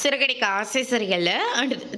சிறகடிக்க ஆசை சரிகள்ல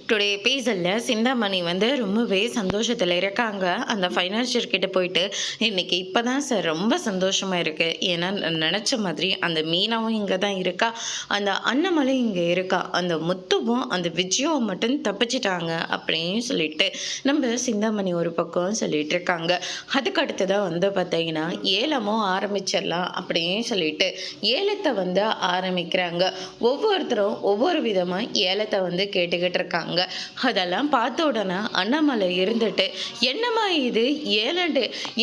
டுடே பேசல்ல சிந்தாமணி வந்து ரொம்பவே சந்தோஷத்தில் இருக்காங்க. அந்த ஃபைனான்சியர் கிட்ட போயிட்டு இன்னைக்கு இப்போதான் சார் ரொம்ப சந்தோஷமா இருக்கு. ஏன்னா நினச்ச மாதிரி அந்த மீனாவும் இங்கே தான் இருக்கா, அந்த அண்ணமலை இங்கே இருக்கா, அந்த முத்துவும் அந்த விஜயாவும் மட்டும் தப்பிச்சிட்டாங்க அப்படின்னு சொல்லிட்டு நம்ம சிந்தாமணி ஒரு பக்கம் சொல்லிட்டு இருக்காங்க. அதுக்கு அடுத்ததான் வந்து பார்த்தீங்கன்னா ஏலமும் ஆரம்பிச்சிடலாம் அப்படின்னு சொல்லிட்டு ஏலத்தை வந்து ஆரம்பிக்கிறாங்க. ஒவ்வொருத்தரும் ஒவ்வொரு விதமாக ஏலத்தை வந்து கேட்டுக்கிட்டு இருக்காங்க. அதெல்லாம் பார்த்த உடனே அண்ணாமலை இருந்துட்டு என்னம்மா இது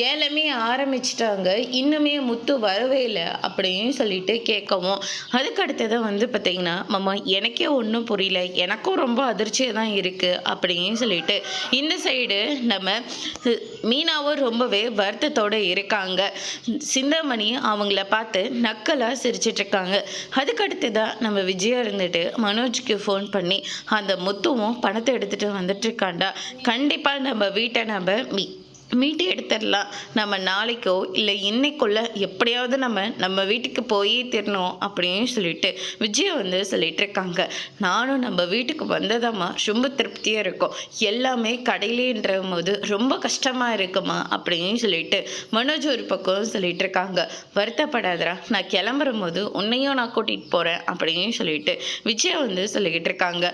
ஏலமே ஆரம்பிச்சிட்டாங்க, இன்னுமே முத்து வரவே இல்லை அப்படின்னு சொல்லிட்டு கேட்கவும், அதுக்கு அடுத்ததான் வந்து பார்த்தீங்கன்னா மாமா எனக்கே ஒன்றும் புரியல, எனக்கும் ரொம்ப அதிர்ச்சியாக தான் இருக்குது அப்படின்னு சொல்லிட்டு இந்த சைடு நம்ம மீனாவும் ரொம்பவே வருத்தத்தோடு இருக்காங்க. சிந்தாமணி அவங்கள பார்த்து நக்கலாக சிரிச்சிட்டு இருக்காங்க. அதுக்கடுத்து தான் நம்ம விஜயா இருந்துட்டு மனோஜ்க்கு ஃபோன் பண்ணி அந்த முத்துவும் பணத்தை எடுத்துகிட்டு வந்துட்டு இருக்காண்டா, கண்டிப்பாக நம்ம வீட்டை நம்ம மீட்டு எடுத்துடலாம், நம்ம நாளைக்கோ இல்லை இன்னைக்குள்ள எப்படியாவது நம்ம வீட்டுக்கு போய் தரணும் அப்படின்னு சொல்லிட்டு விஜயா வந்து சொல்லிட்டு இருக்காங்க. நானும் நம்ம வீட்டுக்கு வந்ததாம்மா ரொம்ப திருப்தியாக இருக்கும், எல்லாமே கடையிலேன்ற போது ரொம்ப கஷ்டமாக இருக்குமா அப்படின்னு சொல்லிட்டு மனோஜ் ஒரு பக்கம் சொல்லிட்டு இருக்காங்க. வருத்தப்படாதரா, நான் கிளம்புற போது உன்னையும் நான் கூட்டிகிட்டு போகிறேன் அப்படின்னு சொல்லிட்டு விஜயா வந்து சொல்லிக்கிட்டு இருக்காங்க.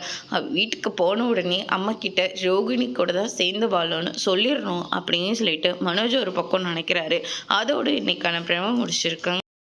வீட்டுக்கு போன உடனே அம்மா கிட்ட ரோகிணி கூட தான் சேர்ந்து வாழணும்னு சொல்லிடணும் அப்படின்னு சொல்லிட்டு மனோஜ் ஒரு பக்கம் நினைக்கிறாரு. அதோடு இன்னைக்கான பிரம முடிச்சிருக்காங்க.